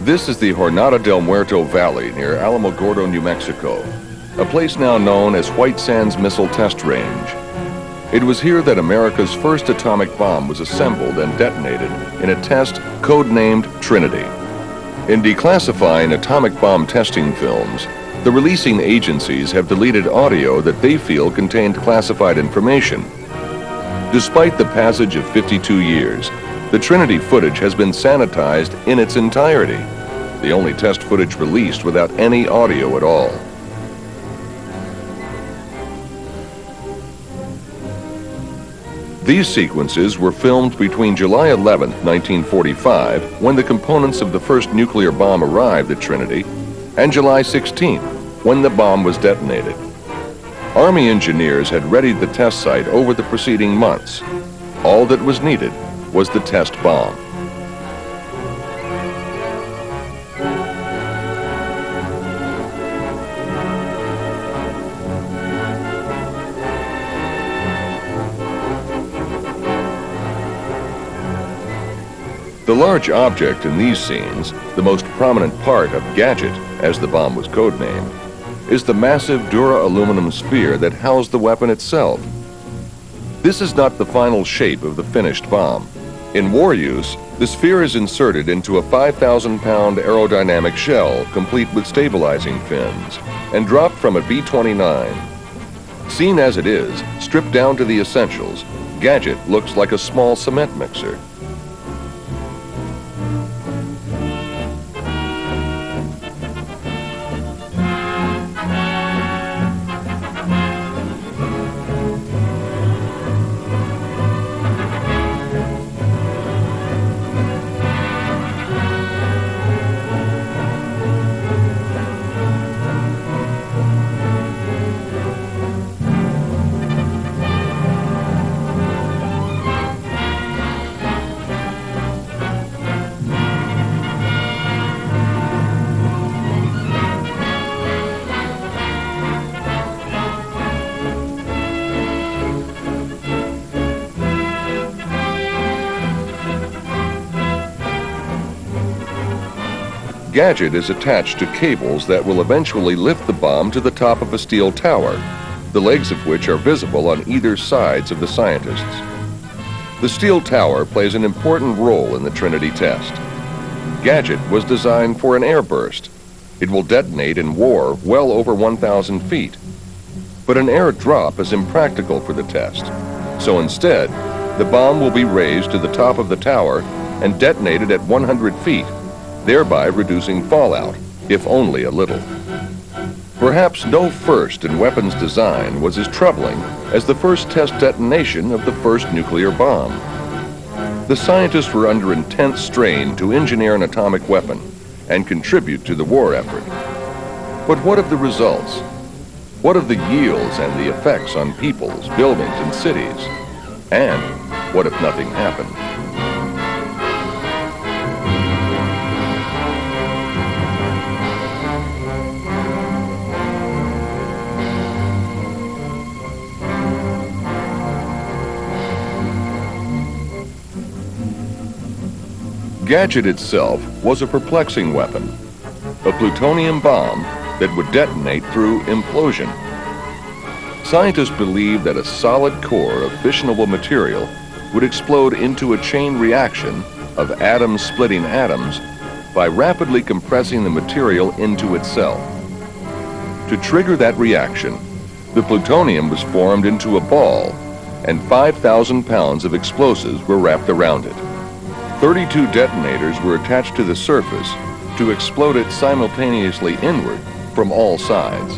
This is the Jornada del Muerto Valley near Alamogordo, New Mexico, a place now known as White Sands Missile Test Range. It was here that America's first atomic bomb was assembled and detonated in a test codenamed Trinity. In declassifying atomic bomb testing films, the releasing agencies have deleted audio that they feel contained classified information. Despite the passage of 52 years, the Trinity footage has been sanitized in its entirety, the only test footage released without any audio at all. These sequences were filmed between July 11, 1945, when the components of the first nuclear bomb arrived at Trinity, and July 16, when the bomb was detonated. Army engineers had readied the test site over the preceding months. All that was needed was the test bomb. The large object in these scenes, the most prominent part of Gadget, as the bomb was codenamed, is the massive dura-aluminum sphere that housed the weapon itself. This is not the final shape of the finished bomb. In war use, the sphere is inserted into a 5,000-pound aerodynamic shell complete with stabilizing fins and dropped from a B-29. Seen as it is, stripped down to the essentials, Gadget looks like a small cement mixer. Gadget is attached to cables that will eventually lift the bomb to the top of a steel tower, the legs of which are visible on either sides of the scientists. The steel tower plays an important role in the Trinity test. Gadget was designed for an airburst. It will detonate in war well over 1,000 feet. But an air drop is impractical for the test. So instead, the bomb will be raised to the top of the tower and detonated at 100 feet, thereby reducing fallout, if only a little. Perhaps no first in weapons design was as troubling as the first test detonation of the first nuclear bomb. The scientists were under intense strain to engineer an atomic weapon and contribute to the war effort. But what of the results? What of the yields and the effects on peoples, buildings, and cities? And what if nothing happened? Gadget itself was a perplexing weapon, a plutonium bomb that would detonate through implosion. Scientists believed that a solid core of fissionable material would explode into a chain reaction of atoms splitting atoms by rapidly compressing the material into itself. To trigger that reaction, the plutonium was formed into a ball, and 5,000 pounds of explosives were wrapped around it. 32 detonators were attached to the surface to explode it simultaneously inward from all sides.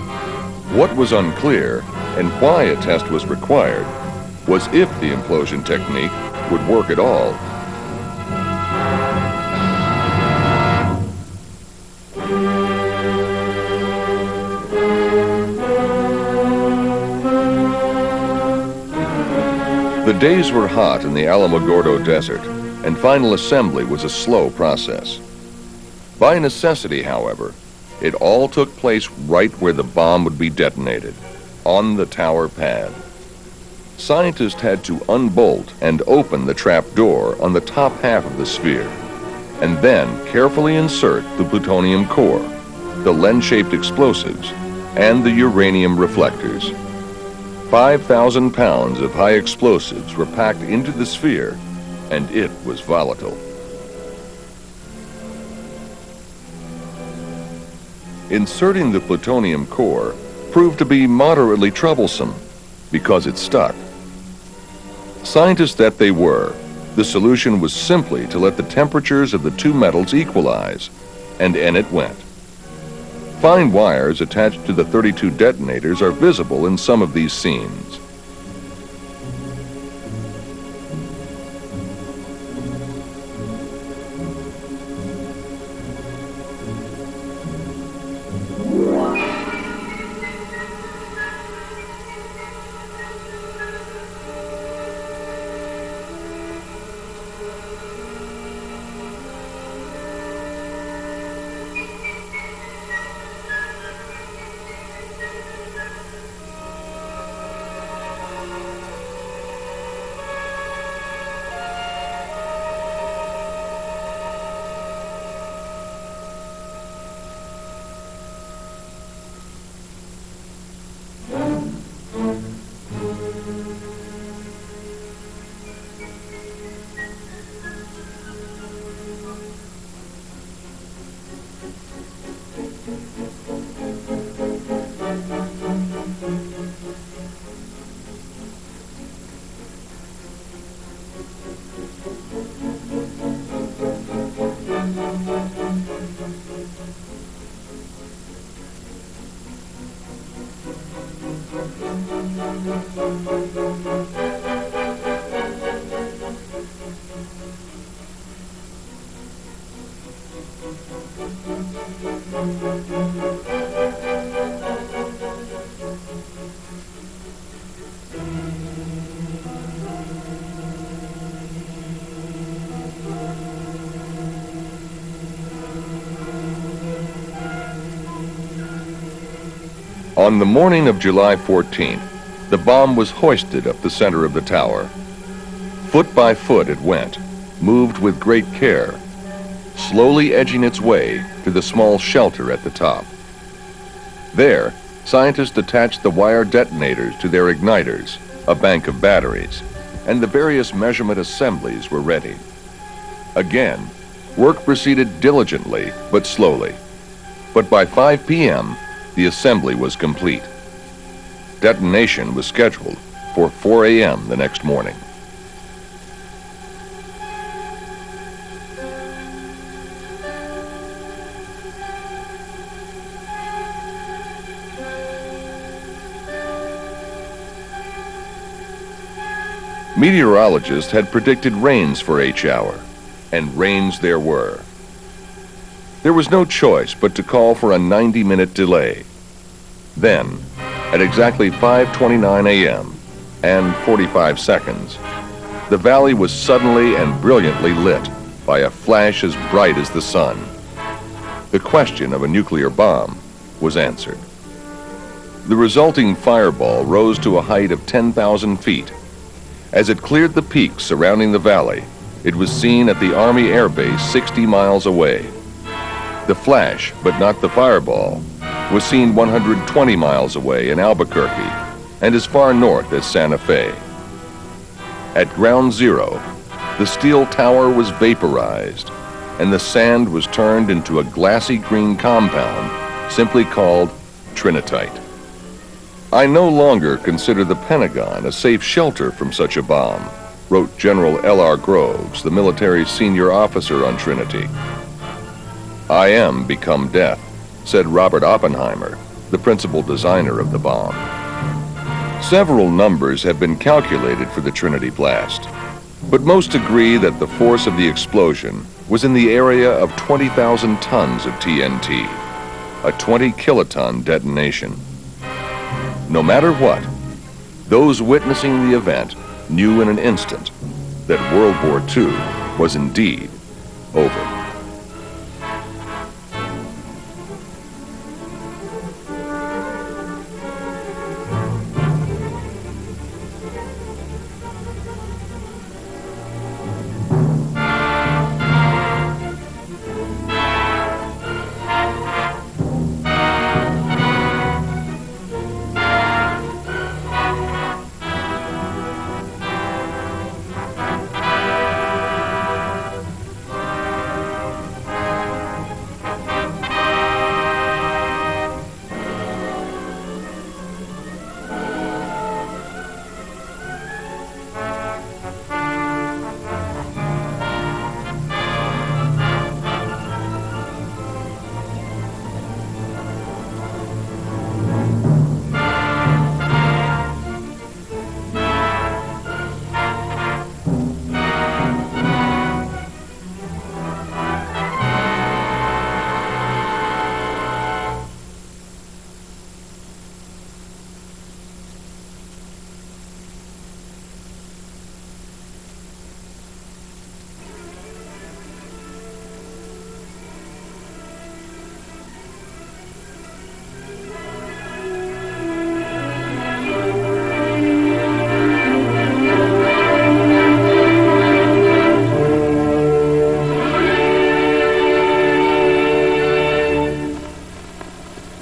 What was unclear, and why a test was required, was if the implosion technique would work at all. The days were hot in the Alamogordo Desert, and final assembly was a slow process. By necessity, however, it all took place right where the bomb would be detonated, on the tower pad. Scientists had to unbolt and open the trap door on the top half of the sphere. and then carefully insert the plutonium core, the lens-shaped explosives, and the uranium reflectors. 5,000 pounds of high explosives were packed into the sphere, and it was volatile. Inserting the plutonium core proved to be moderately troublesome because it stuck. Scientists that they were, the solution was simply to let the temperatures of the two metals equalize, and in it went. Fine wires attached to the 32 detonators are visible in some of these scenes. On the morning of July 14th, the bomb was hoisted up the center of the tower. Foot by foot it went, moved with great care, slowly edging its way to the small shelter at the top. There, scientists attached the wire detonators to their igniters, a bank of batteries, and the various measurement assemblies were ready. Again, work proceeded diligently but slowly. But by 5 p.m., the assembly was complete. Detonation was scheduled for 4 a.m. the next morning. Meteorologists had predicted rains for each hour, and rains there were. There was no choice but to call for a 90-minute delay. Then, at exactly 5:29 a.m. and 45 seconds, the valley was suddenly and brilliantly lit by a flash as bright as the sun. The question of a nuclear bomb was answered. The resulting fireball rose to a height of 10,000 feet. As it cleared the peaks surrounding the valley, it was seen at the Army Air Base 60 miles away. The flash, but not the fireball, was seen 120 miles away in Albuquerque and as far north as Santa Fe. At ground zero, the steel tower was vaporized and the sand was turned into a glassy green compound simply called Trinitite. I no longer consider the Pentagon a safe shelter from such a bomb, wrote General L.R. Groves, the military's senior officer on Trinity. I am become death, said Robert Oppenheimer, the principal designer of the bomb. Several numbers have been calculated for the Trinity blast, but most agree that the force of the explosion was in the area of 20,000 tons of TNT, a 20-kiloton detonation. No matter what, those witnessing the event knew in an instant that World War II was indeed over.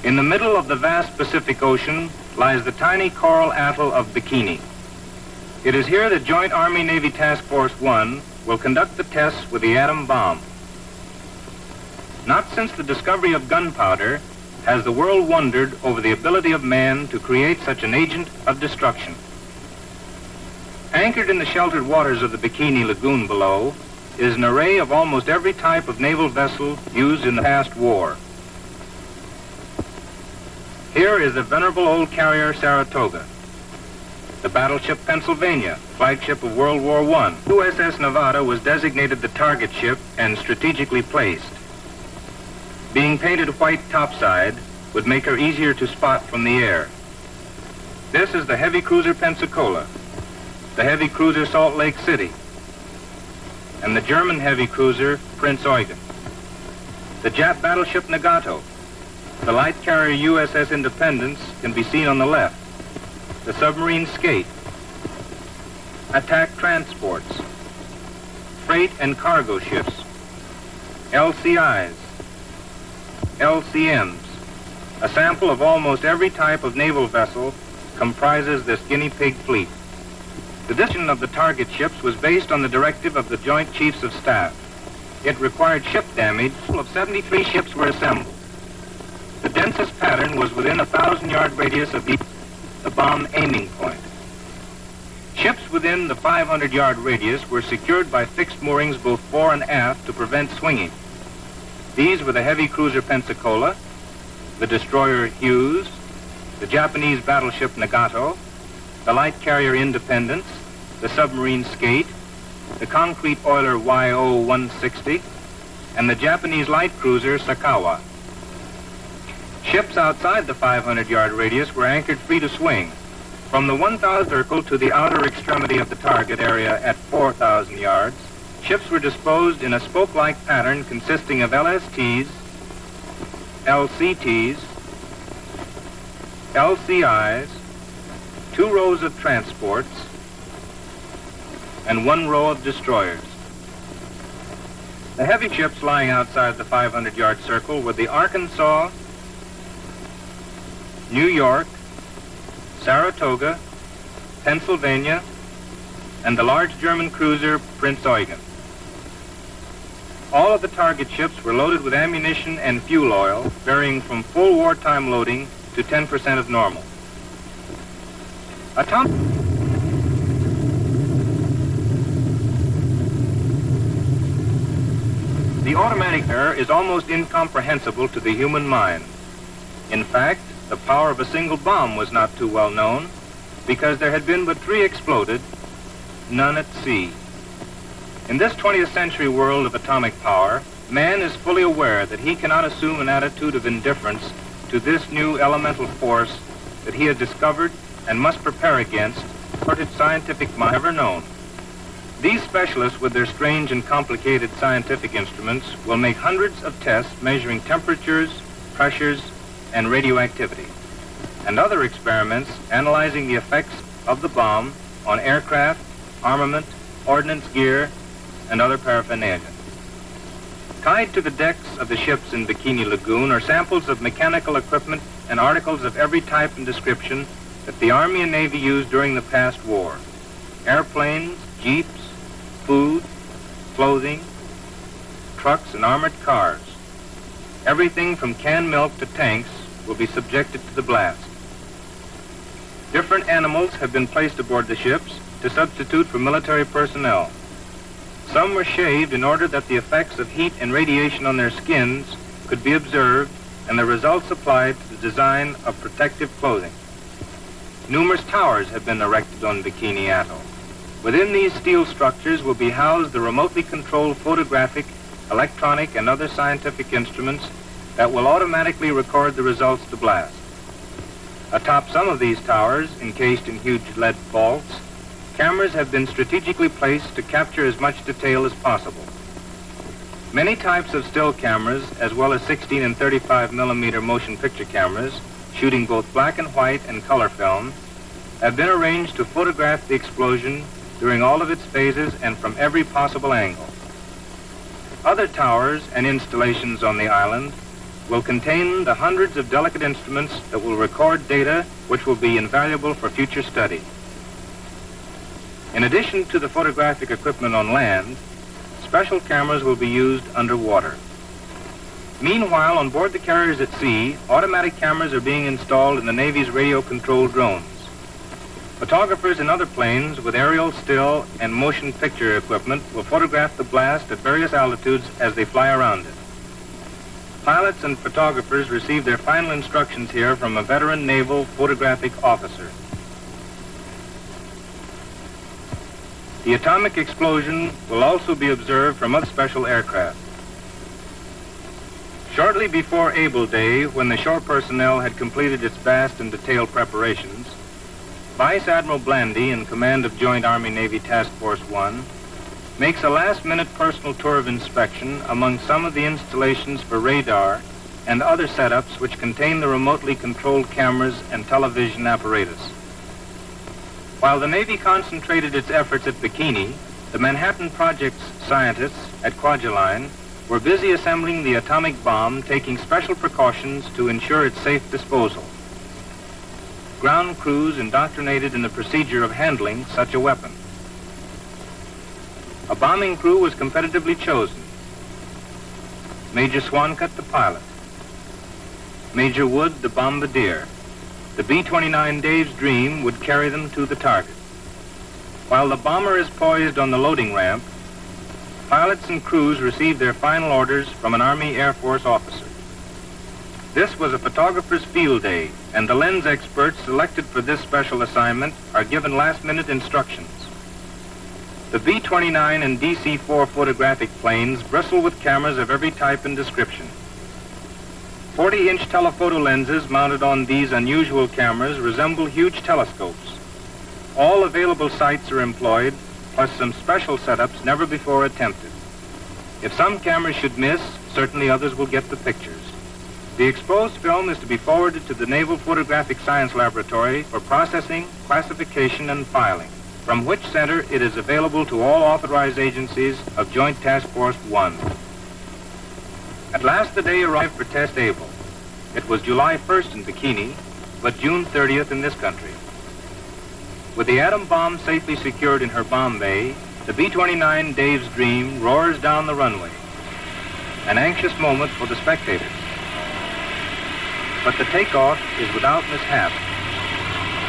In the middle of the vast Pacific Ocean lies the tiny coral atoll of Bikini. It is here that Joint Army-Navy Task Force 1 will conduct the tests with the atom bomb. Not since the discovery of gunpowder has the world wondered over the ability of man to create such an agent of destruction. Anchored in the sheltered waters of the Bikini Lagoon below is an array of almost every type of naval vessel used in the past war. Here is the venerable old carrier Saratoga, the battleship Pennsylvania, flagship of World War I. USS Nevada was designated the target ship and strategically placed. Being painted white topside would make her easier to spot from the air. This is the heavy cruiser Pensacola, the heavy cruiser Salt Lake City, and the German heavy cruiser Prince Eugen, the Jap battleship Nagato. The light carrier USS Independence can be seen on the left. The submarine Skate, attack transports, freight and cargo ships, LCIs, LCMs. A sample of almost every type of naval vessel comprises this guinea pig fleet. The decision of the target ships was based on the directive of the Joint Chiefs of Staff. It required ship damage. A total of 73 ships were assembled. The densest pattern was within a 1,000-yard radius of the bomb aiming point. Ships within the 500-yard radius were secured by fixed moorings both fore and aft to prevent swinging. These were the heavy cruiser Pensacola, the destroyer Hughes, the Japanese battleship Nagato, the light carrier Independence, the submarine Skate, the concrete oiler YO-160, and the Japanese light cruiser Sakawa. Ships outside the 500-yard radius were anchored free to swing. From the 1,000 circle to the outer extremity of the target area at 4,000 yards, ships were disposed in a spoke-like pattern consisting of LSTs, LCTs, LCIs, 2 rows of transports, and 1 row of destroyers. The heavy ships lying outside the 500-yard circle were the Arkansas, New York, Saratoga, Pennsylvania, and the large German cruiser Prince Eugen. All of the target ships were loaded with ammunition and fuel oil, varying from full wartime loading to 10% of normal. The automatic error is almost incomprehensible to the human mind. In fact, the power of a single bomb was not too well known, because there had been but 3 exploded, none at sea. In this 20th century world of atomic power, man is fully aware that he cannot assume an attitude of indifference to this new elemental force that he has discovered and must prepare against what its scientific mind ever known. These specialists, with their strange and complicated scientific instruments, will make hundreds of tests measuring temperatures, pressures, and radioactivity, and other experiments analyzing the effects of the bomb on aircraft, armament, ordnance gear, and other paraphernalia. Tied to the decks of the ships in Bikini Lagoon are samples of mechanical equipment and articles of every type and description that the Army and Navy used during the past war. Airplanes, jeeps, food, clothing, trucks, and armored cars. Everything from canned milk to tanks will be subjected to the blast. Different animals have been placed aboard the ships to substitute for military personnel. Some were shaved in order that the effects of heat and radiation on their skins could be observed and the results applied to the design of protective clothing. Numerous towers have been erected on Bikini Atoll. Within these steel structures will be housed the remotely controlled photographic, electronic, and other scientific instruments that will automatically record the results to blast. Atop some of these towers, encased in huge lead vaults, cameras have been strategically placed to capture as much detail as possible. Many types of still cameras, as well as 16 and 35 millimeter motion picture cameras, shooting both black and white and color film, have been arranged to photograph the explosion during all of its phases and from every possible angle. Other towers and installations on the island will contain the hundreds of delicate instruments that will record data which will be invaluable for future study. In addition to the photographic equipment on land, special cameras will be used underwater. Meanwhile, on board the carriers at sea, automatic cameras are being installed in the Navy's radio-controlled drones. Photographers in other planes with aerial, still, and motion picture equipment will photograph the blast at various altitudes as they fly around it. Pilots and photographers receive their final instructions here from a veteran naval photographic officer. The atomic explosion will also be observed from other special aircraft. Shortly before Able Day, when the shore personnel had completed its vast and detailed preparations, Vice Admiral Blandy, in command of Joint Army-Navy Task Force 1, makes a last-minute personal tour of inspection among some of the installations for radar and other setups which contain the remotely controlled cameras and television apparatus. While the Navy concentrated its efforts at Bikini, the Manhattan Project's scientists at Kwajalein were busy assembling the atomic bomb, taking special precautions to ensure its safe disposal. Ground crews indoctrinated in the procedure of handling such a weapon. A bombing crew was competitively chosen. Major Swancutt, the pilot. Major Wood, the bombardier. The B-29 Dave's Dream would carry them to the target. While the bomber is poised on the loading ramp, pilots and crews receive their final orders from an Army Air Force officer. This was a photographer's field day, and the lens experts selected for this special assignment are given last-minute instructions. The B-29 and DC-4 photographic planes bristle with cameras of every type and description. 40-inch telephoto lenses mounted on these unusual cameras resemble huge telescopes. All available sights are employed, plus some special setups never before attempted. If some cameras should miss, certainly others will get the pictures. The exposed film is to be forwarded to the Naval Photographic Science Laboratory for processing, classification, and filing, from which center it is available to all authorized agencies of Joint Task Force 1. At last the day arrived for Test Able. It was July 1st in Bikini, but June 30th in this country. With the atom bomb safely secured in her bomb bay, the B-29 Dave's Dream roars down the runway. An anxious moment for the spectators. But the takeoff is without mishap.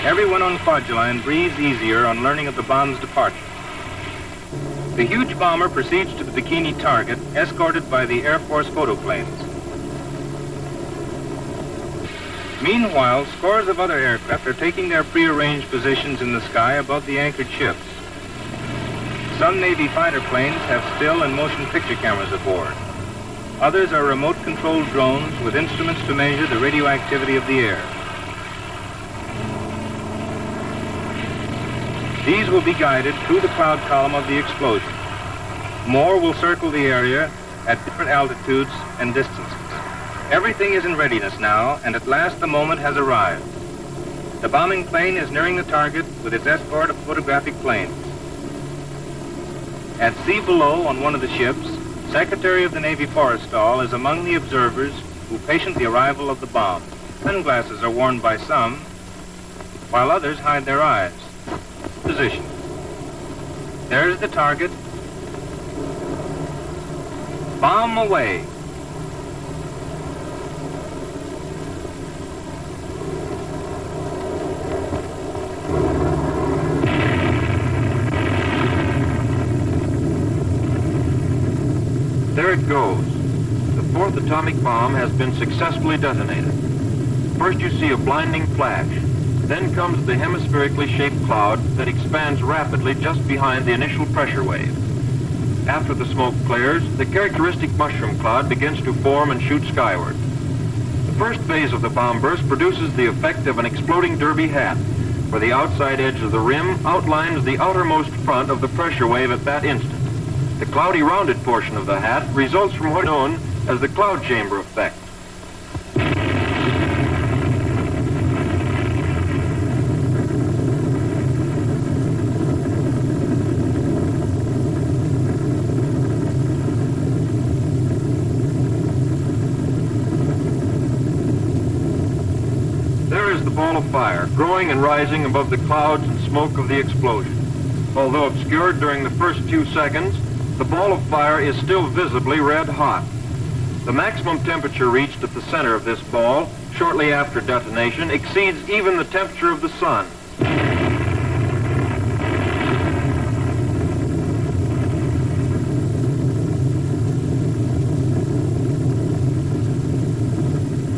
Everyone on Kwajalein breathes easier on learning of the bomb's departure. The huge bomber proceeds to the Bikini target, escorted by the Air Force photoplanes. Meanwhile, scores of other aircraft are taking their prearranged positions in the sky above the anchored ships. Some Navy fighter planes have still and motion picture cameras aboard. Others are remote-controlled drones with instruments to measure the radioactivity of the air. These will be guided through the cloud column of the explosion. More will circle the area at different altitudes and distances. Everything is in readiness now, and at last the moment has arrived. The bombing plane is nearing the target with its escort of photographic planes. At sea below, on one of the ships, Secretary of the Navy Forrestal is among the observers who patient the arrival of the bomb. Sunglasses are worn by some, while others hide their eyes. Position. There's the target. Bomb away. There it goes. The fourth atomic bomb has been successfully detonated. First you see a blinding flash. Then comes the hemispherically shaped cloud that expands rapidly just behind the initial pressure wave. After the smoke clears, the characteristic mushroom cloud begins to form and shoot skyward. The first phase of the bomb burst produces the effect of an exploding derby hat, where the outside edge of the rim outlines the outermost front of the pressure wave at that instant. The cloudy rounded portion of the hat results from what is known as the cloud chamber effect. the ball of fire, growing and rising above the clouds and smoke of the explosion. Although obscured during the first few seconds, the ball of fire is still visibly red hot. The maximum temperature reached at the center of this ball, shortly after detonation, exceeds even the temperature of the sun.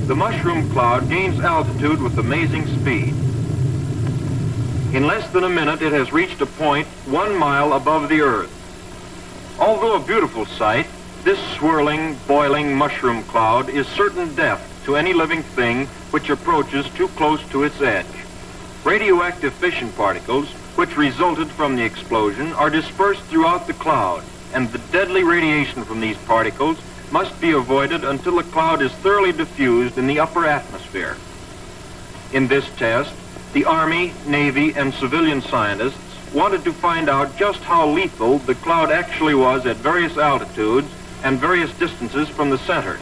The mushroom cloud gains altitude with amazing speed. In less than a minute, it has reached a point 1 mile above the Earth. Although a beautiful sight, this swirling, boiling mushroom cloud is certain death to any living thing which approaches too close to its edge. Radioactive fission particles, which resulted from the explosion, are dispersed throughout the cloud, and the deadly radiation from these particles must be avoided until the cloud is thoroughly diffused in the upper atmosphere. In this test, the Army, Navy, and civilian scientists wanted to find out just how lethal the cloud actually was at various altitudes and various distances from the center.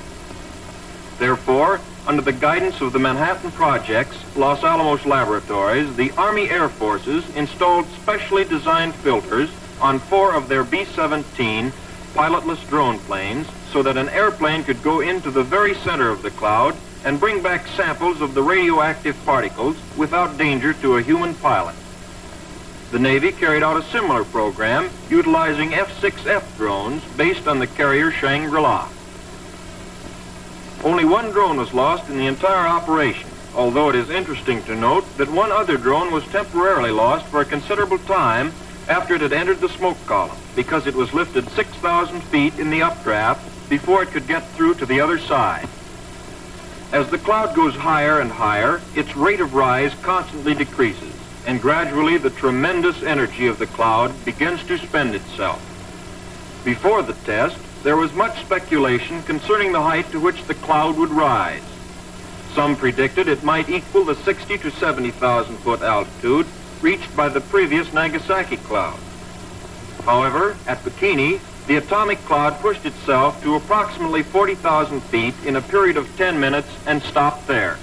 Therefore, under the guidance of the Manhattan Project's Los Alamos laboratories, the Army Air Forces installed specially designed filters on 4 of their B-17 pilotless drone planes so that an airplane could go into the very center of the cloud and bring back samples of the radioactive particles without danger to a human pilot. The Navy carried out a similar program utilizing F-6F drones based on the carrier Shangri-La. Only 1 drone was lost in the entire operation, although it is interesting to note that 1 other drone was temporarily lost for a considerable time after it had entered the smoke column, because it was lifted 6,000 feet in the updraft before it could get through to the other side. As the cloud goes higher and higher, its rate of rise constantly decreases, and gradually the tremendous energy of the cloud begins to spend itself. Before the test, there was much speculation concerning the height to which the cloud would rise. Some predicted it might equal the 60 to 70,000 foot altitude reached by the previous Nagasaki cloud. However, at Bikini, the atomic cloud pushed itself to approximately 40,000 feet in a period of 10 minutes and stopped there.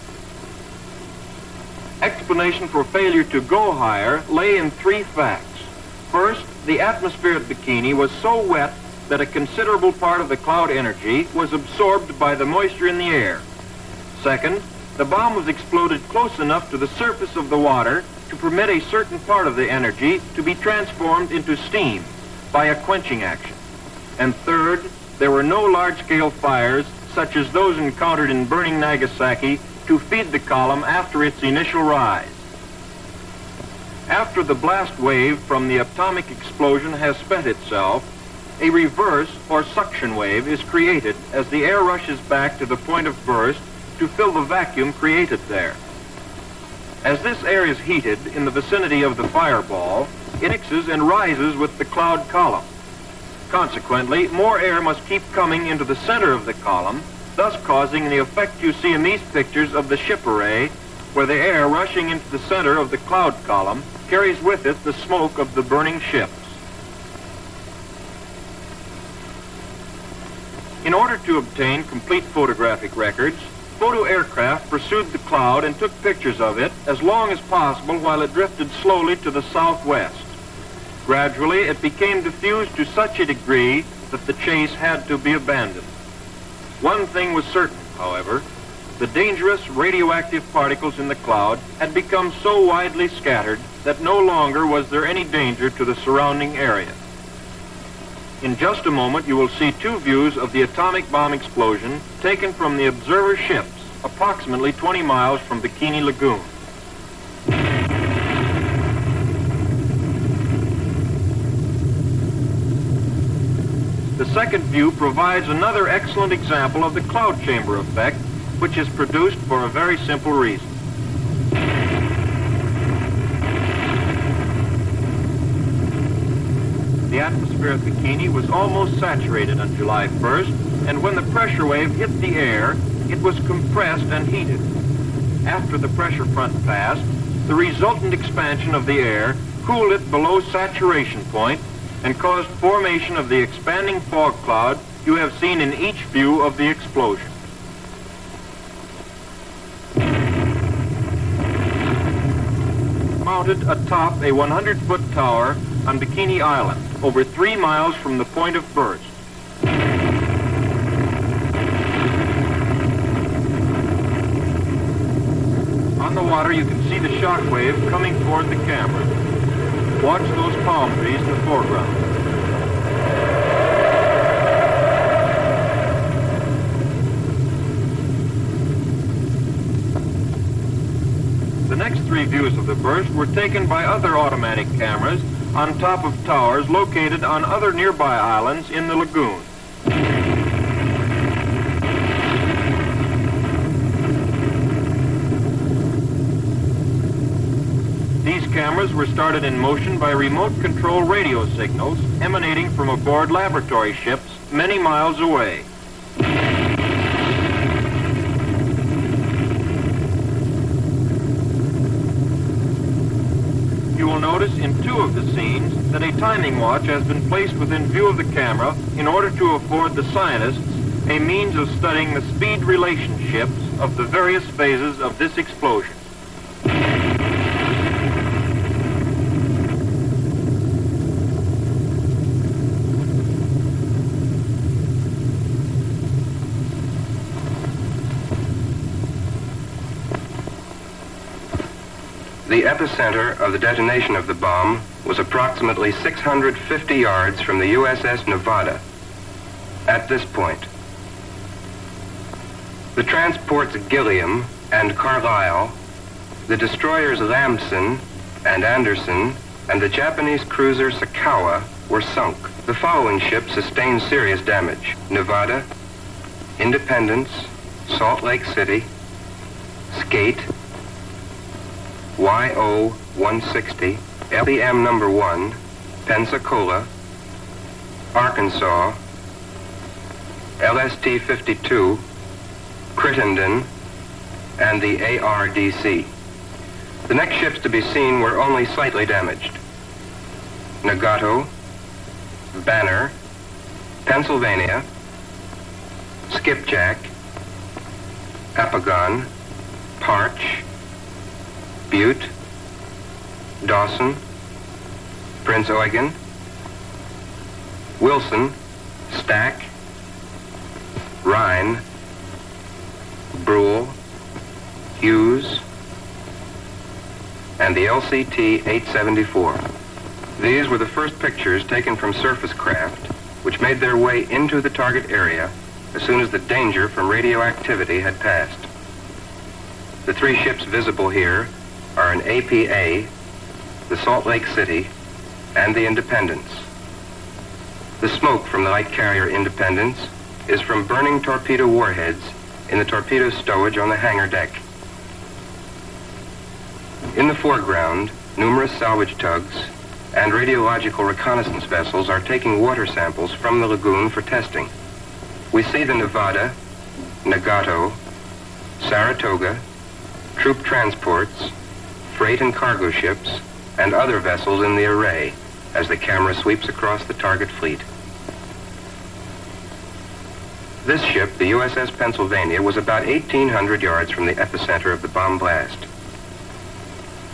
Explanation for failure to go higher lay in 3 facts. First, the atmosphere at Bikini was so wet that a considerable part of the cloud energy was absorbed by the moisture in the air. Second, the bomb was exploded close enough to the surface of the water to permit a certain part of the energy to be transformed into steam by a quenching action. And third, there were no large-scale fires such as those encountered in burning Nagasaki to feed the column after its initial rise. After the blast wave from the atomic explosion has spent itself, a reverse or suction wave is created as the air rushes back to the point of burst to fill the vacuum created there. As this air is heated in the vicinity of the fireball, it mixes and rises with the cloud column. Consequently, more air must keep coming into the center of the column, thus causing the effect you see in these pictures of the ship array, where the air rushing into the center of the cloud column carries with it the smoke of the burning ships. In order to obtain complete photographic records, photo aircraft pursued the cloud and took pictures of it as long as possible while it drifted slowly to the southwest. Gradually, it became diffused to such a degree that the chase had to be abandoned. One thing was certain, however: the dangerous radioactive particles in the cloud had become so widely scattered that no longer was there any danger to the surrounding area. In just a moment, you will see 2 views of the atomic bomb explosion taken from the observer ships approximately 20 miles from Bikini Lagoon. The second view provides another excellent example of the cloud chamber effect, which is produced for a very simple reason. The atmosphere at Bikini was almost saturated on July 1st, and when the pressure wave hit the air, it was compressed and heated. After the pressure front passed, the resultant expansion of the air cooled it below saturation point and caused formation of the expanding fog cloud you have seen in each view of the explosion. mounted atop a 100-foot tower on Bikini Island, over 3 miles from the point of burst. On the water, you can see the shock wave coming toward the camera. Watch those palm trees in the foreground. The next 3 views of the burst were taken by other automatic cameras on top of towers located on other nearby islands in the lagoon. These cameras were started in motion by remote control radio signals emanating from aboard laboratory ships many miles away. You will notice in 2 of the scenes that a timing watch has been placed within view of the camera in order to afford the scientists a means of studying the speed relationships of the various phases of this explosion. The epicenter of the detonation of the bomb was approximately 650 yards from the USS Nevada. At this point, the transports Gilliam and Carlisle, the destroyers Lamson and Anderson, and the Japanese cruiser Sakawa were sunk. The following ships sustained serious damage: Nevada, Independence, Salt Lake City, Skate, YO-160, LEM number 1, Pensacola, Arkansas, LST-52, Crittenden, and the ARDC. The next ships to be seen were only slightly damaged: Nagato, Banner, Pennsylvania, Skipjack, Apagon, Parch, Butte, Dawson, Prince Eugen, Wilson, Stack, Rhine, Brule, Hughes, and the LCT-874. These were the first pictures taken from surface craft, which made their way into the target area as soon as the danger from radioactivity had passed. The 3 ships visible here are an APA, the Salt Lake City, and the Independence. The smoke from the light carrier Independence is from burning torpedo warheads in the torpedo stowage on the hangar deck. In the foreground, numerous salvage tugs and radiological reconnaissance vessels are taking water samples from the lagoon for testing. We see the Nevada, Nagato, Saratoga, troop transports, freight and cargo ships, and other vessels in the array as the camera sweeps across the target fleet. This ship, the USS Pennsylvania, was about 1,800 yards from the epicenter of the bomb blast.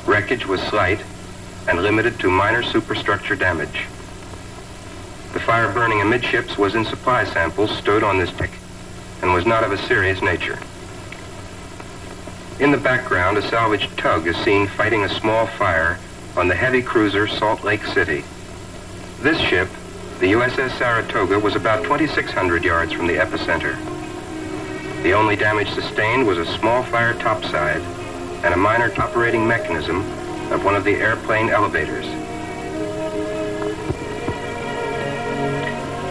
Wreckage was slight and limited to minor superstructure damage. The fire burning amidships was in supply samples stowed on this deck and was not of a serious nature. In the background, a salvage tug is seen fighting a small fire on the heavy cruiser Salt Lake City. This ship, the USS Saratoga, was about 2,600 yards from the epicenter. The only damage sustained was a small fire topside and a minor operating mechanism of one of the airplane elevators.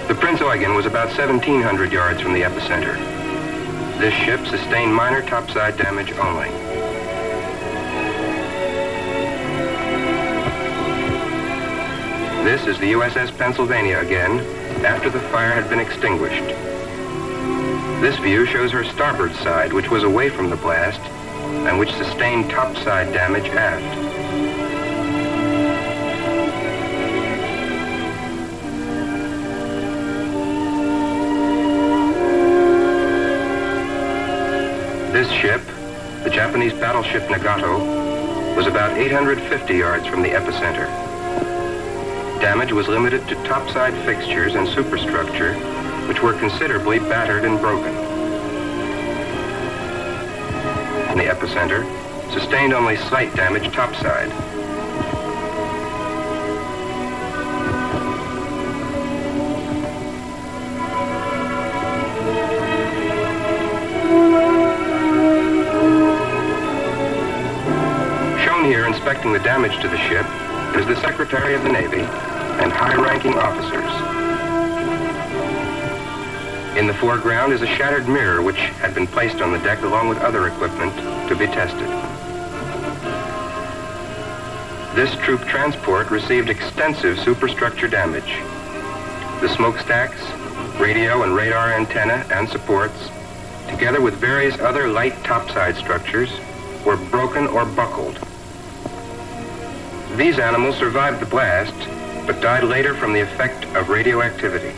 The Prince Eugen was about 1,700 yards from the epicenter. This ship sustained minor topside damage only. This is the USS Pennsylvania again, after the fire had been extinguished. This view shows her starboard side, which was away from the blast, and which sustained topside damage aft. This ship, the Japanese battleship Nagato, was about 850 yards from the epicenter. Damage was limited to topside fixtures and superstructure, which were considerably battered and broken. In the epicenter, sustained only slight damage topside. Shown here inspecting the damage to the ship is the Secretary of the Navy and high-ranking officers. In the foreground is a shattered mirror which had been placed on the deck along with other equipment to be tested. This troop transport received extensive superstructure damage. The smokestacks, radio and radar antenna and supports, together with various other light topside structures, were broken or buckled. These animals survived the blast, but died later from the effect of radioactivity.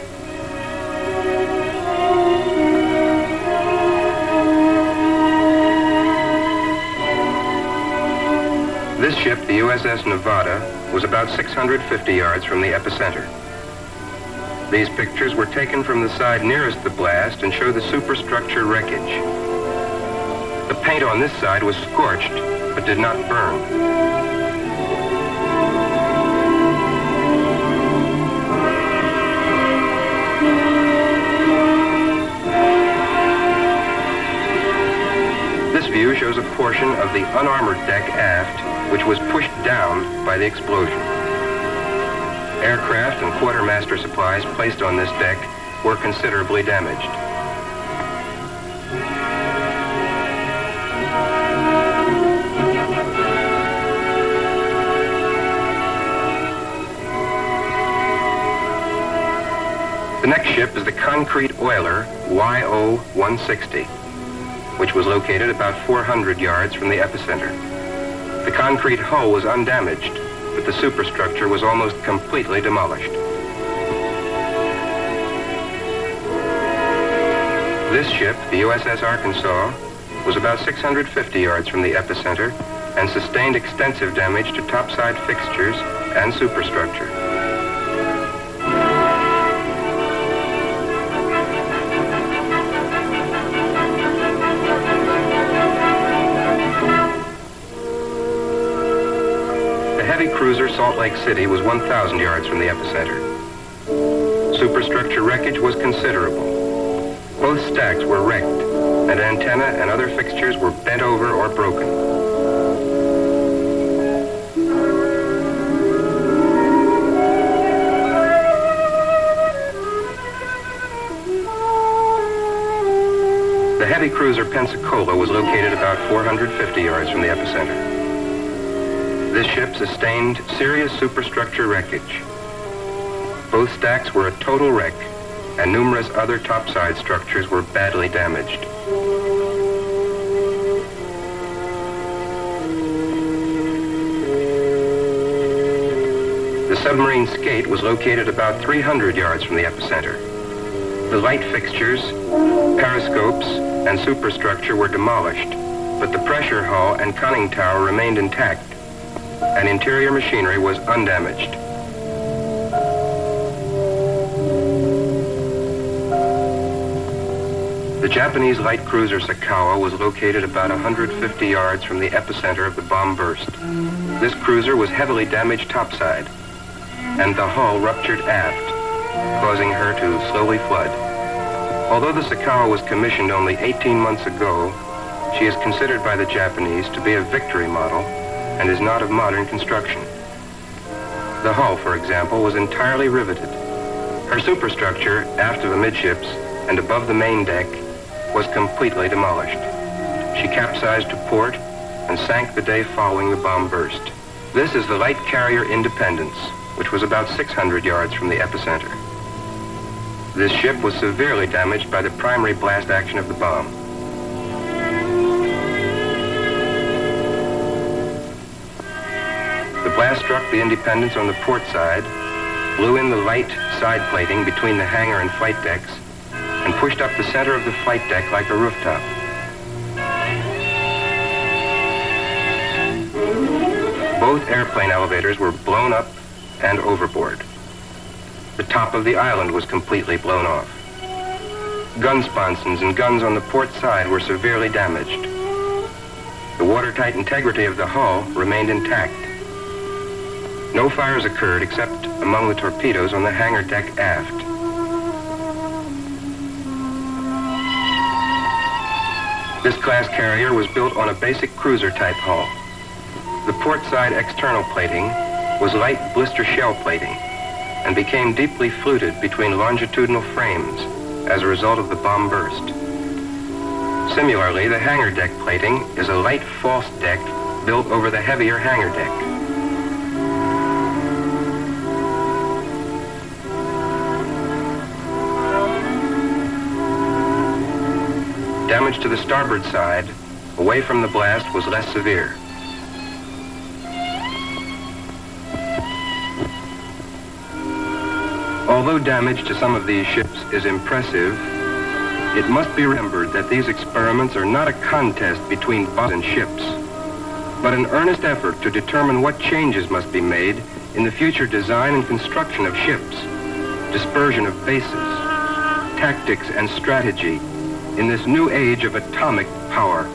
This ship, the USS Nevada, was about 650 yards from the epicenter. These pictures were taken from the side nearest the blast and show the superstructure wreckage. The paint on this side was scorched, but did not burn. This view shows a portion of the unarmored deck aft, which was pushed down by the explosion. Aircraft and quartermaster supplies placed on this deck were considerably damaged. The next ship is the concrete oiler YO-160, which was located about 400 yards from the epicenter. The concrete hull was undamaged, but the superstructure was almost completely demolished. This ship, the USS Arkansas, was about 650 yards from the epicenter and sustained extensive damage to topside fixtures and superstructure. Cruiser Salt Lake City was 1,000 yards from the epicenter. Superstructure wreckage was considerable. Both stacks were wrecked, and antenna and other fixtures were bent over or broken. The heavy cruiser Pensacola was located about 450 yards from the epicenter. This ship sustained serious superstructure wreckage. Both stacks were a total wreck, and numerous other topside structures were badly damaged. The submarine Skate was located about 300 yards from the epicenter. The light fixtures, periscopes, and superstructure were demolished, but the pressure hull and conning tower remained intact, and interior machinery was undamaged. The Japanese light cruiser Sakawa was located about 150 yards from the epicenter of the bomb burst. This cruiser was heavily damaged topside, and the hull ruptured aft, causing her to slowly flood. Although the Sakawa was commissioned only 18 months ago, she is considered by the Japanese to be a victory model and is not of modern construction. The hull, for example, was entirely riveted. Her superstructure, aft of the midships and above the main deck, was completely demolished. She capsized to port and sank the day following the bomb burst. This is the light carrier Independence, which was about 600 yards from the epicenter. This ship was severely damaged by the primary blast action of the bomb. The blast struck the Independence on the port side, blew in the light side plating between the hangar and flight decks, and pushed up the center of the flight deck like a rooftop. Both airplane elevators were blown up and overboard. The top of the island was completely blown off. Gun sponsons and guns on the port side were severely damaged. The watertight integrity of the hull remained intact. No fires occurred except among the torpedoes on the hangar deck aft. This class carrier was built on a basic cruiser-type hull. The port side external plating was light blister shell plating and became deeply fluted between longitudinal frames as a result of the bomb burst. Similarly, the hangar deck plating is a light false deck built over the heavier hangar deck. Damage to the starboard side, away from the blast, was less severe. Although damage to some of these ships is impressive, it must be remembered that these experiments are not a contest between bombs and ships, but an earnest effort to determine what changes must be made in the future design and construction of ships, dispersion of bases, tactics and strategy in this new age of atomic power.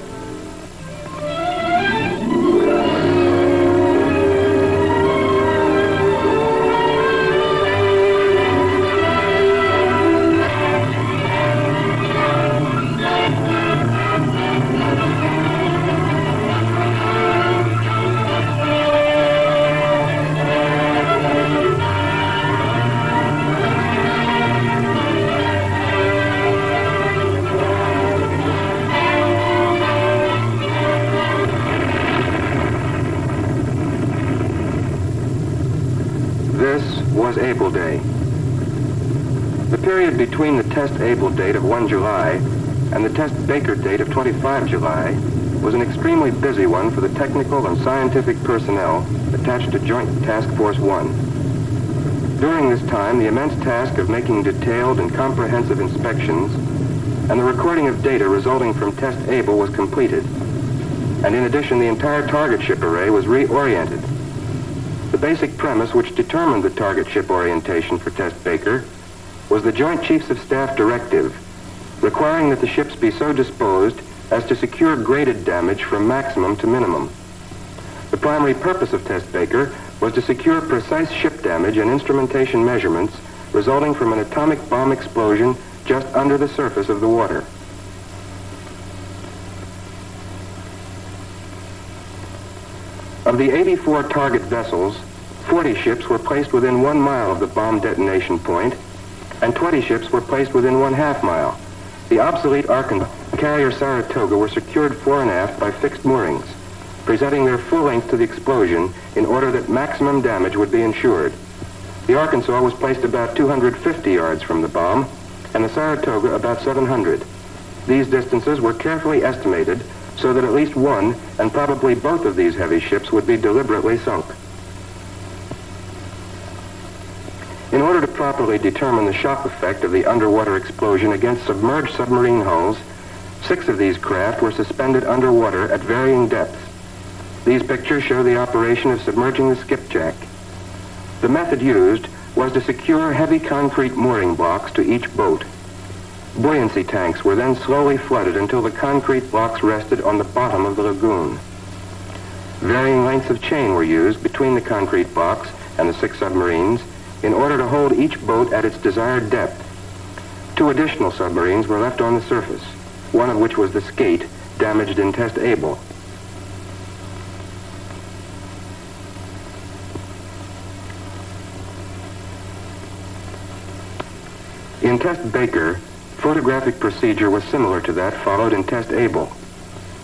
Able Day. The period between the test Able date of 1 July and the test Baker date of 25 July was an extremely busy one for the technical and scientific personnel attached to Joint Task Force 1. During this time, the immense task of making detailed and comprehensive inspections and the recording of data resulting from test Able was completed. And in addition, the entire target ship array was reoriented. The basic premise which determined the target ship orientation for Test Baker was the Joint Chiefs of Staff directive requiring that the ships be so disposed as to secure graded damage from maximum to minimum. The primary purpose of Test Baker was to secure precise ship damage and instrumentation measurements resulting from an atomic bomb explosion just under the surface of the water. Of the 84 target vessels, 40 ships were placed within 1 mile of the bomb detonation point, and 20 ships were placed within 1/2 mile. The obsolete Arkansas carrier Saratoga were secured fore and aft by fixed moorings, presenting their full length to the explosion in order that maximum damage would be ensured. The Arkansas was placed about 250 yards from the bomb, and the Saratoga about 700. These distances were carefully estimated so that at least one, and probably both of these heavy ships would be deliberately sunk. In order to properly determine the shock effect of the underwater explosion against submerged submarine hulls, 6 of these craft were suspended underwater at varying depths. These pictures show the operation of submerging the skipjack. The method used was to secure heavy concrete mooring blocks to each boat. Buoyancy tanks were then slowly flooded until the concrete blocks rested on the bottom of the lagoon. Varying lengths of chain were used between the concrete blocks and the 6 submarines in order to hold each boat at its desired depth. 2 additional submarines were left on the surface, one of which was the Skate, damaged in Test Able. In Test Baker, photographic procedure was similar to that followed in Test Able.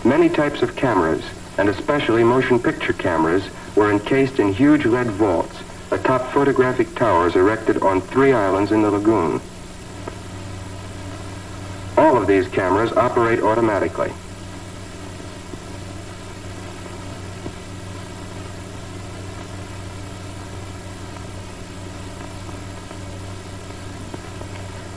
Many types of cameras, and especially motion picture cameras, were encased in huge lead vaults atop photographic towers erected on 3 islands in the lagoon. All of these cameras operate automatically.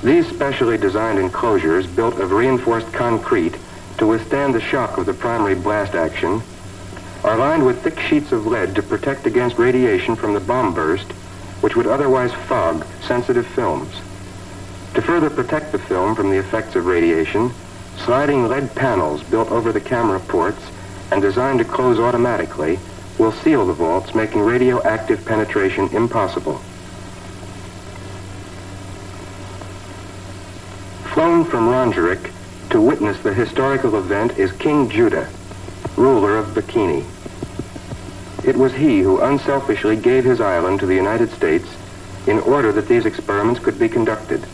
These specially designed enclosures, built of reinforced concrete to withstand the shock of the primary blast action, are lined with thick sheets of lead to protect against radiation from the bomb burst, which would otherwise fog sensitive films. To further protect the film from the effects of radiation, sliding lead panels built over the camera ports and designed to close automatically will seal the vaults, making radioactive penetration impossible. Flown from Rongerik to witness the historical event is King Judah, ruler of Bikini. It was he who unselfishly gave his island to the United States in order that these experiments could be conducted.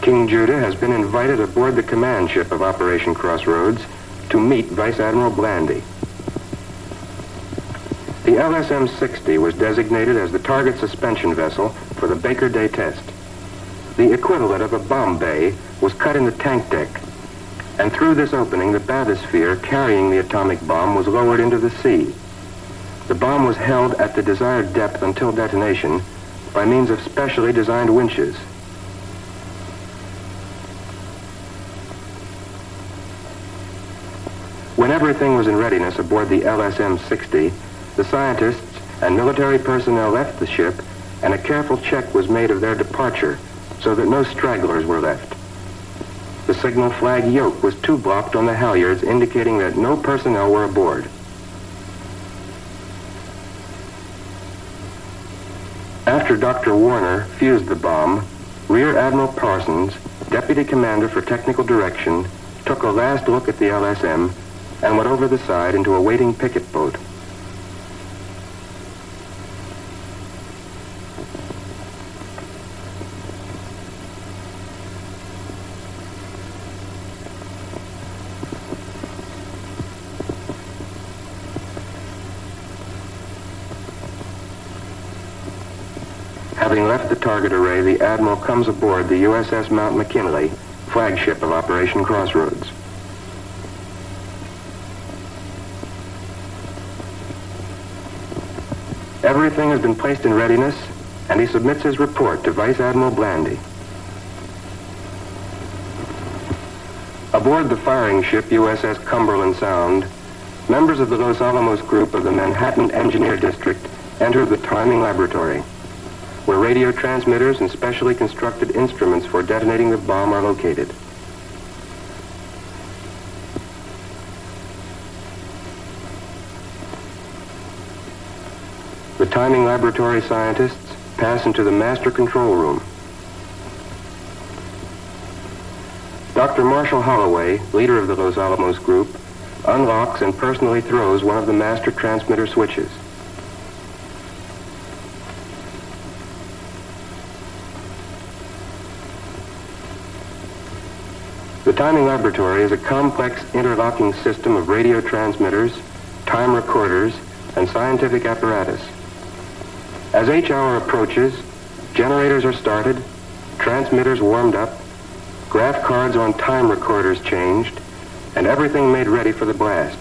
King Judah has been invited aboard the command ship of Operation Crossroads to meet Vice Admiral Blandy. The LSM-60 was designated as the target suspension vessel for the Baker Day test. The equivalent of a bomb bay was cut in the tank deck, and through this opening, the bathysphere carrying the atomic bomb was lowered into the sea. The bomb was held at the desired depth until detonation by means of specially designed winches. When everything was in readiness aboard the LSM-60, the scientists and military personnel left the ship, and a careful check was made of their departure so that no stragglers were left. The signal flag yoke was two-blocked on the halyards, indicating that no personnel were aboard. After Dr. Warner fused the bomb, Rear Admiral Parsons, Deputy Commander for Technical Direction, took a last look at the LSM and went over the side into a waiting picket boat. Having left the target array, the Admiral comes aboard the USS Mount McKinley, flagship of Operation Crossroads. Everything has been placed in readiness, and he submits his report to Vice Admiral Blandy. Aboard the firing ship USS Cumberland Sound, members of the Los Alamos group of the Manhattan Engineer District enter the timing laboratory, where radio transmitters and specially constructed instruments for detonating the bomb are located. The timing laboratory scientists pass into the master control room. Dr. Marshall Holloway, leader of the Los Alamos group, unlocks and personally throws one of the master transmitter switches. The timing laboratory is a complex interlocking system of radio transmitters, time recorders, and scientific apparatus. As H hour approaches, generators are started, transmitters warmed up, graph cards on time recorders changed, and everything made ready for the blast.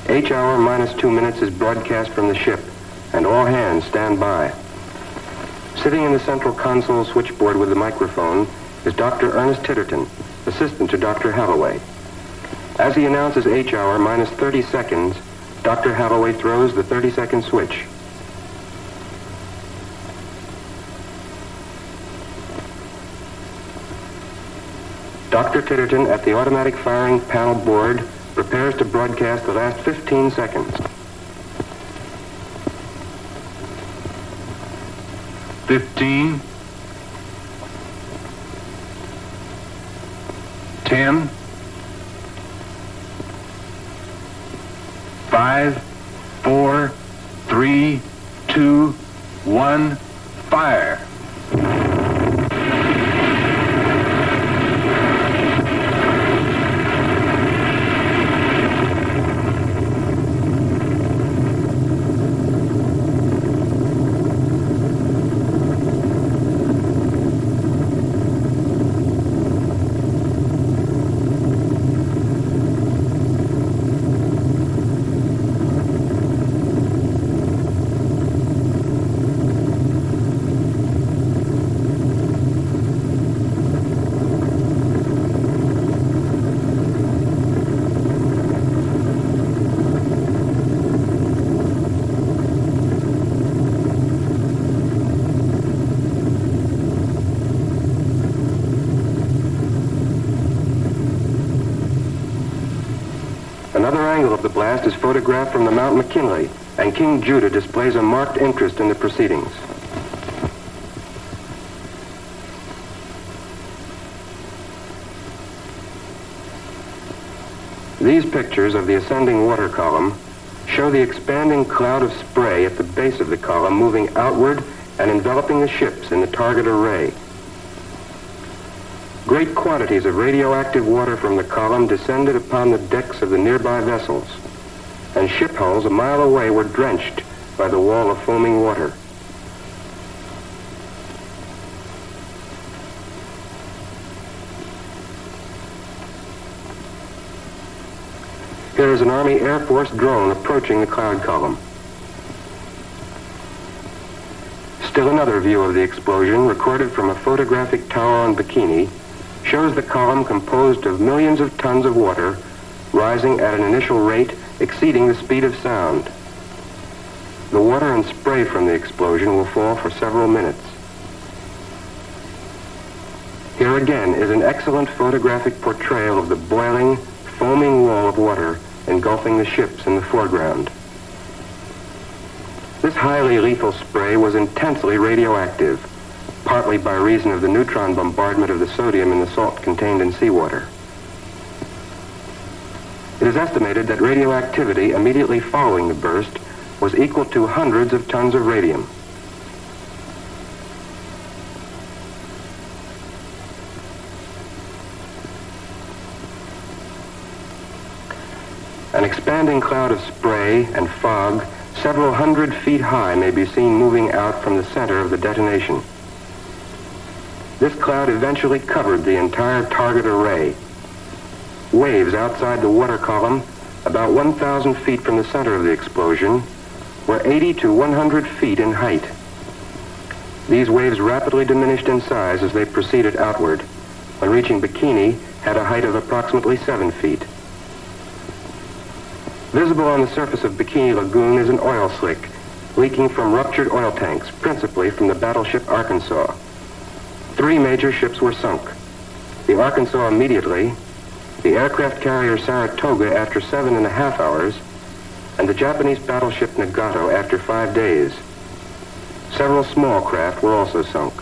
H hour minus 2 minutes is broadcast from the ship, and all hands stand by. Sitting in the central console switchboard with the microphone is Dr. Ernest Titterton, assistant to Dr. Holloway. As he announces H hour minus 30 seconds, Dr. Holloway throws the 30-second switch. Dr. Titterton at the automatic firing panel board prepares to broadcast the last 15 seconds. 15, 10, 5, 4, 3, 2, 1, fire. Another angle of the blast is photographed from the Mount McKinley, and King Judah displays a marked interest in the proceedings. These pictures of the ascending water column show the expanding cloud of spray at the base of the column moving outward and enveloping the ships in the target array. Great quantities of radioactive water from the column descended upon the decks of the nearby vessels, and ship hulls a mile away were drenched by the wall of foaming water. Here is an Army Air Force drone approaching the cloud column. Still another view of the explosion, recorded from a photographic tower on Bikini, shows the column composed of millions of tons of water rising at an initial rate exceeding the speed of sound. The water and spray from the explosion will fall for several minutes. Here again is an excellent photographic portrayal of the boiling, foaming wall of water engulfing the ships in the foreground. This highly lethal spray was intensely radioactive, partly by reason of the neutron bombardment of the sodium in the salt contained in seawater. It is estimated that radioactivity immediately following the burst was equal to hundreds of tons of radium. An expanding cloud of spray and fog several hundred feet high may be seen moving out from the center of the detonation. This cloud eventually covered the entire target array. Waves outside the water column, about 1,000 feet from the center of the explosion, were 80 to 100 feet in height. These waves rapidly diminished in size as they proceeded outward, when reaching Bikini had a height of approximately 7 feet. Visible on the surface of Bikini Lagoon is an oil slick, leaking from ruptured oil tanks, principally from the battleship Arkansas. 3 major ships were sunk. The Arkansas immediately, the aircraft carrier Saratoga after 7.5 hours, and the Japanese battleship Nagato after 5 days. Several small craft were also sunk.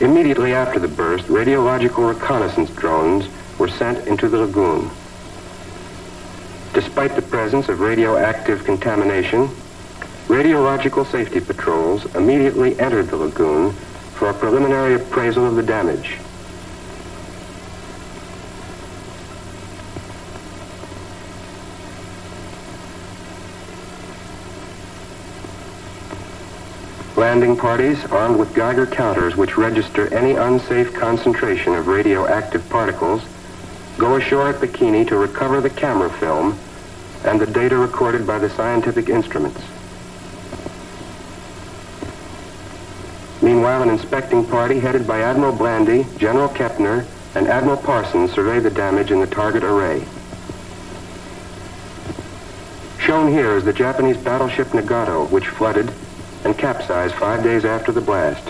Immediately after the burst, radiological reconnaissance drones were sent into the lagoon. Despite the presence of radioactive contamination, radiological safety patrols immediately entered the lagoon for a preliminary appraisal of the damage. Landing parties, armed with Geiger counters which register any unsafe concentration of radioactive particles, go ashore at Bikini to recover the camera film and the data recorded by the scientific instruments. Meanwhile, an inspecting party headed by Admiral Blandy, General Kepner, and Admiral Parsons survey the damage in the target array. Shown here is the Japanese battleship Nagato, which flooded and capsized 5 days after the blast.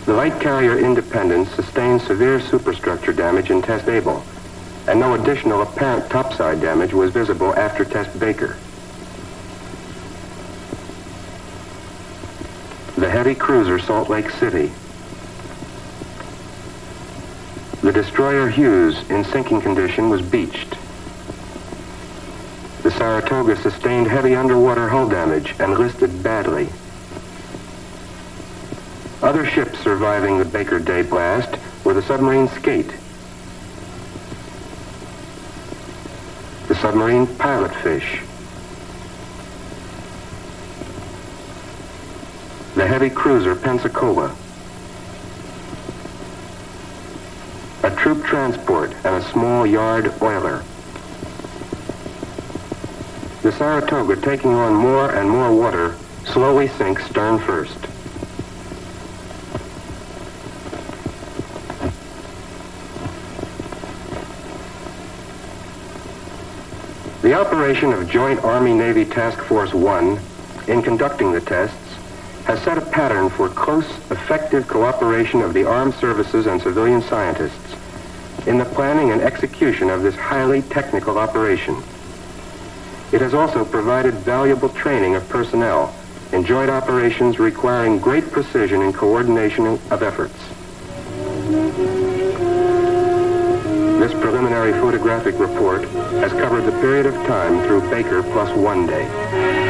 The light carrier Independence sustained severe superstructure damage in Test Able, and no additional apparent topside damage was visible after Test Baker. The heavy cruiser Salt Lake City. The destroyer Hughes, in sinking condition, was beached. The Saratoga sustained heavy underwater hull damage and listed badly. Other ships surviving the Baker Day blast were the submarine Skate, the submarine Pilotfish, the heavy cruiser Pensacola, a troop transport, and a small yard oiler. The Saratoga, taking on more and more water, slowly sinks stern first. The operation of Joint Army-Navy Task Force 1, in conducting the tests, has set a pattern for close, effective cooperation of the armed services and civilian scientists, in the planning and execution of this highly technical operation. It has also provided valuable training of personnel in joint operations requiring great precision and coordination of efforts. This preliminary photographic report has covered the period of time through Baker plus 1 day.